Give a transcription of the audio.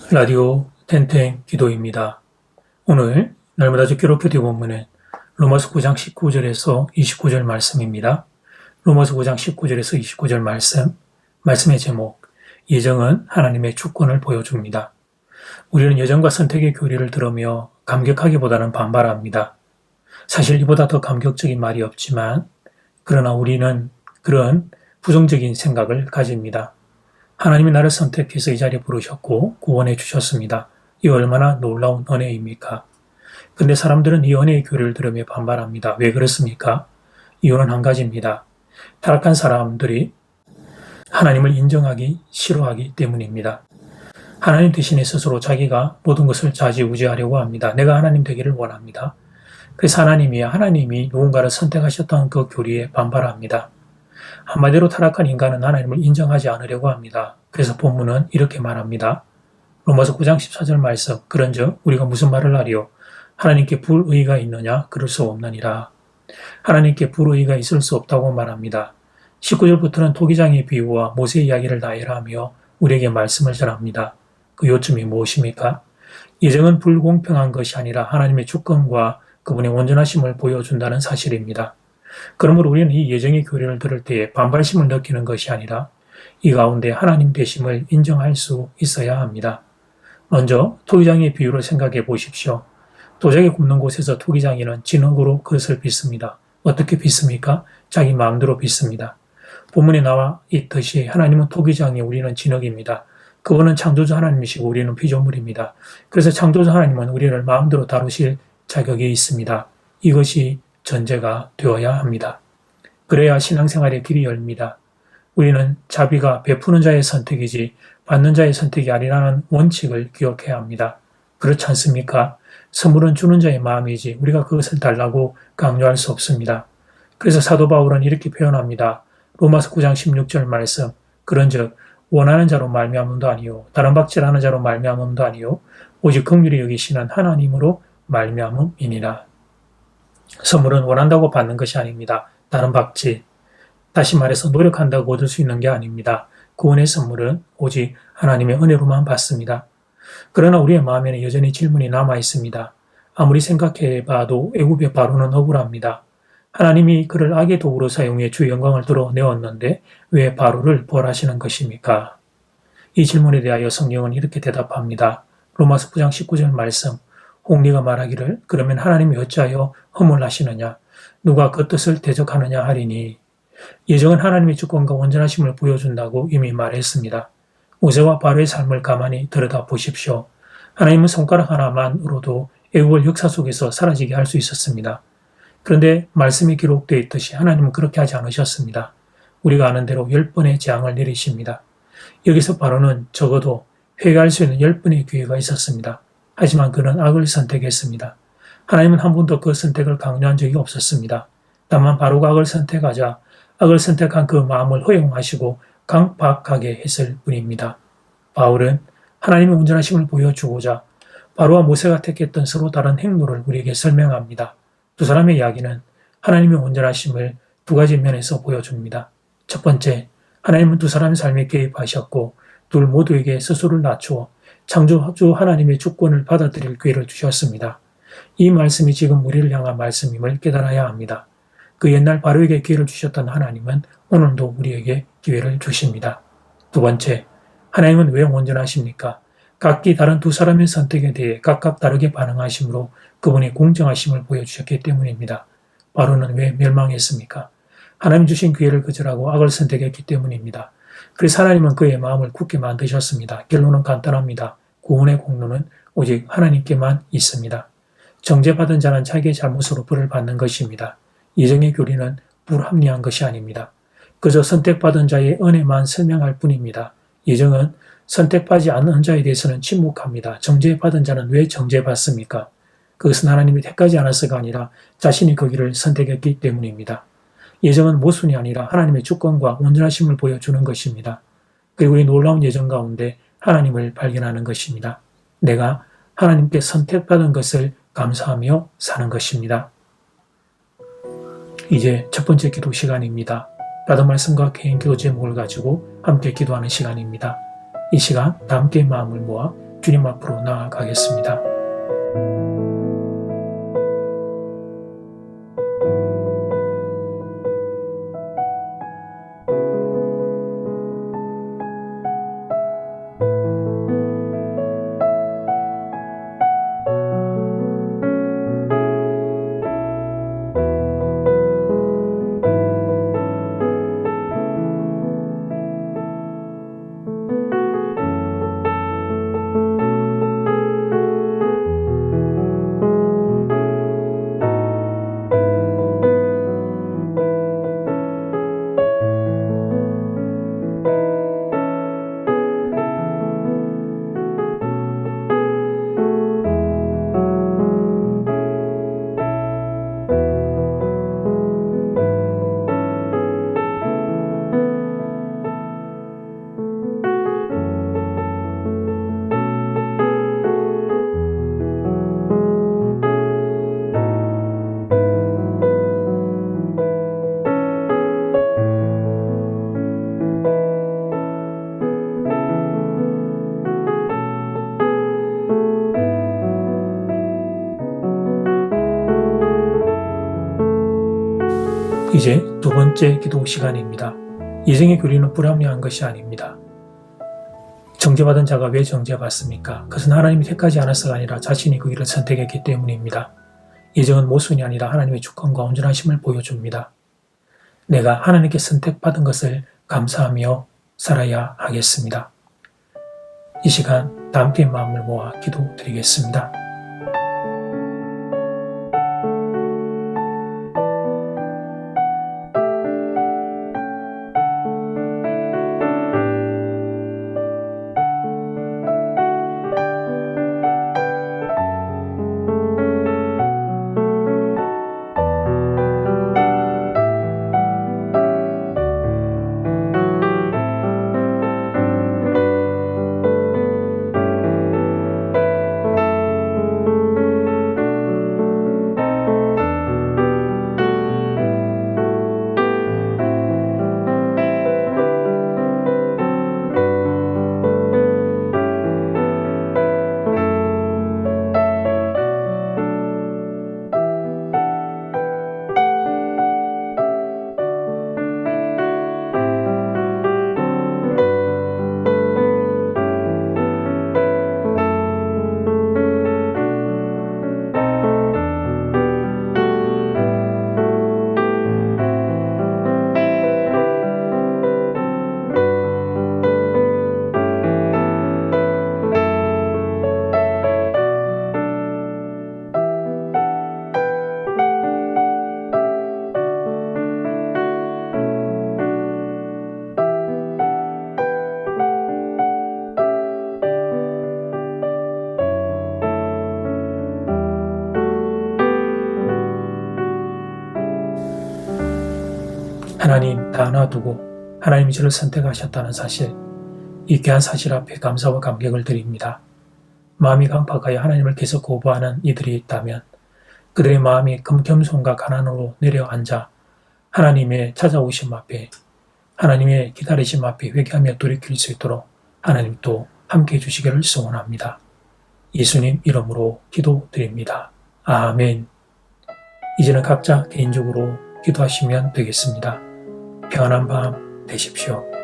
라디오 텐텐 기도입니다. 오늘 날마다 기독교 교대 본문은 로마서 9장 19절에서 29절 말씀입니다. 로마서 9장 19절에서 29절 말씀의 제목, 예정은 하나님의 주권을 보여줍니다. 우리는 예정과 선택의 교리를 들으며 감격하기보다는 반발합니다. 사실 이보다 더 감격적인 말이 없지만, 그러나 우리는 그런 부정적인 생각을 가집니다. 하나님이 나를 선택해서 이 자리에 부르셨고 구원해 주셨습니다. 이 얼마나 놀라운 은혜입니까? 근데 사람들은 이 은혜의 교리를 들으며 반발합니다. 왜 그렇습니까? 이유는 한 가지입니다. 타락한 사람들이 하나님을 인정하기 싫어하기 때문입니다. 하나님 대신에 스스로 자기가 모든 것을 좌지우지하려고 합니다. 내가 하나님 되기를 원합니다. 그래서 하나님이 누군가를 선택하셨다는 그 교리에 반발합니다. 한마디로 타락한 인간은 하나님을 인정하지 않으려고 합니다. 그래서 본문은 이렇게 말합니다. 로마서 9장 14절 말씀, 그런즉 우리가 무슨 말을 하리요? 하나님께 불의가 있느냐? 그럴 수 없느니라. 하나님께 불의가 있을 수 없다고 말합니다. 19절부터는 토기장의 비유와 모세의 이야기를 나열하며 우리에게 말씀을 전합니다. 그 요점이 무엇입니까? 예정은 불공평한 것이 아니라 하나님의 주권과 그분의 온전하심을 보여준다는 사실입니다. 그러므로 우리는 이 예정의 교리를 들을 때에 반발심을 느끼는 것이 아니라 이 가운데 하나님 되심을 인정할 수 있어야 합니다. 먼저 토기장의 비유를 생각해 보십시오. 도자기 굽는 곳에서 토기장이는 진흙으로 그릇을 빚습니다. 어떻게 빚습니까? 자기 마음대로 빚습니다. 본문에 나와 있듯이 하나님은 토기장이, 우리는 진흙입니다. 그분은 창조주 하나님이시고 우리는 피조물입니다. 그래서 창조주 하나님은 우리를 마음대로 다루실 자격이 있습니다. 이것이 전제가 되어야 합니다. 그래야 신앙생활의 길이 열립니다. 우리는 자비가 베푸는 자의 선택이지 받는 자의 선택이 아니라는 원칙을 기억해야 합니다. 그렇지 않습니까? 선물은 주는 자의 마음이지 우리가 그것을 달라고 강요할 수 없습니다. 그래서 사도 바울은 이렇게 표현합니다. 로마서 9장 16절 말씀, 그런즉 원하는 자로 말미암음도 아니요 다른 박질하는 자로 말미암음도 아니요 오직 긍휼히 여기시는 하나님으로 말미암음이니라. 선물은 원한다고 받는 것이 아닙니다. 다른 박질, 다시 말해서 노력한다고 얻을 수 있는 게 아닙니다. 구원의 선물은 오직 하나님의 은혜로만 받습니다. 그러나 우리의 마음에는 여전히 질문이 남아 있습니다. 아무리 생각해봐도 애굽의 바로는 억울합니다. 하나님이 그를 악의 도구로 사용해 주의 영광을 드러내었는데 왜 바로를 벌하시는 것입니까? 이 질문에 대하여 성경은 이렇게 대답합니다. 로마서 9장 19절 말씀, 홍리가 말하기를 그러면 하나님이 어찌하여 허물하시느냐? 누가 그 뜻을 대적하느냐 하리니. 예정은 하나님의 주권과 온전하심을 보여준다고 이미 말했습니다. 모세와 바로의 삶을 가만히 들여다보십시오. 하나님은 손가락 하나만으로도 애국을 역사 속에서 사라지게 할 수 있었습니다. 그런데 말씀에 기록되어 있듯이 하나님은 그렇게 하지 않으셨습니다. 우리가 아는 대로 10번의 재앙을 내리십니다. 여기서 바로는 적어도 회개할 수 있는 10번의 기회가 있었습니다. 하지만 그는 악을 선택했습니다. 하나님은 한 번도 그 선택을 강요한 적이 없었습니다. 다만 바로가 악을 선택하자 악을 선택한 그 마음을 허용하시고 강박하게 했을 뿐입니다. 바울은 하나님의 온전하심을 보여주고자 바로와 모세가 택했던 서로 다른 행로를 우리에게 설명합니다. 두 사람의 이야기는 하나님의 온전하심을 두 가지 면에서 보여줍니다. 첫 번째, 하나님은 두 사람의 삶에 개입하셨고 둘 모두에게 스스로를 낮추어 창조주 하나님의 주권을 받아들일 기회를 주셨습니다. 이 말씀이 지금 우리를 향한 말씀임을 깨달아야 합니다. 그 옛날 바로에게 기회를 주셨던 하나님은 오늘도 우리에게 기회를 주십니다. 두 번째, 하나님은 왜 온전하십니까? 각기 다른 두 사람의 선택에 대해 각각 다르게 반응하심으로 그분의 공정하심을 보여주셨기 때문입니다. 바로는 왜 멸망했습니까? 하나님 주신 기회를 거절하고 악을 선택했기 때문입니다. 그래서 하나님은 그의 마음을 굳게 만드셨습니다. 결론은 간단합니다. 구원의 공로는 오직 하나님께만 있습니다. 정죄받은 자는 자기의 잘못으로 벌을 받는 것입니다. 예정의 교리는 불합리한 것이 아닙니다. 그저 선택받은 자의 은혜만 설명할 뿐입니다. 예정은 선택받지 않은 자에 대해서는 침묵합니다. 정죄받은 자는 왜 정죄받습니까? 그것은 하나님이 택하지 않아서가 아니라 자신이 그 길을 선택했기 때문입니다. 예정은 모순이 아니라 하나님의 주권과 온전하심을 보여주는 것입니다. 그리고 이 놀라운 예정 가운데 하나님을 발견하는 것입니다. 내가 하나님께 선택받은 것을 감사하며 사는 것입니다. 이제 첫 번째 기도 시간입니다. 받은 말씀과 개인 기도 제목을 가지고 함께 기도하는 시간입니다. 이 시간 다 함께 마음을 모아 주님 앞으로 나아가겠습니다. 이제 두 번째 기도 시간입니다. 이생의 교리는 불합리한 것이 아닙니다. 정죄받은 자가 왜 정죄받습니까? 그것은 하나님이 택하지 않아서가 아니라 자신이 그 길을 선택했기 때문입니다. 예정은 모순이 아니라 하나님의 주권과 온전하심을 보여줍니다. 내가 하나님께 선택받은 것을 감사하며 살아야 하겠습니다. 이 시간 다 함께 마음을 모아 기도드리겠습니다. 하나님 다 놔두고 하나님이 저를 선택하셨다는 사실, 이 귀한 사실 앞에 감사와 감격을 드립니다. 마음이 강팍하여 하나님을 계속 거부하는 이들이 있다면 그들의 마음이 겸손과 가난으로 내려앉아 하나님의 찾아오심 앞에, 하나님의 기다리심 앞에 회개하며 돌이킬 수 있도록 하나님 또 함께해 주시기를 소원합니다. 예수님 이름으로 기도드립니다. 아멘. 이제는 각자 개인적으로 기도하시면 되겠습니다. 평안한 밤 되십시오.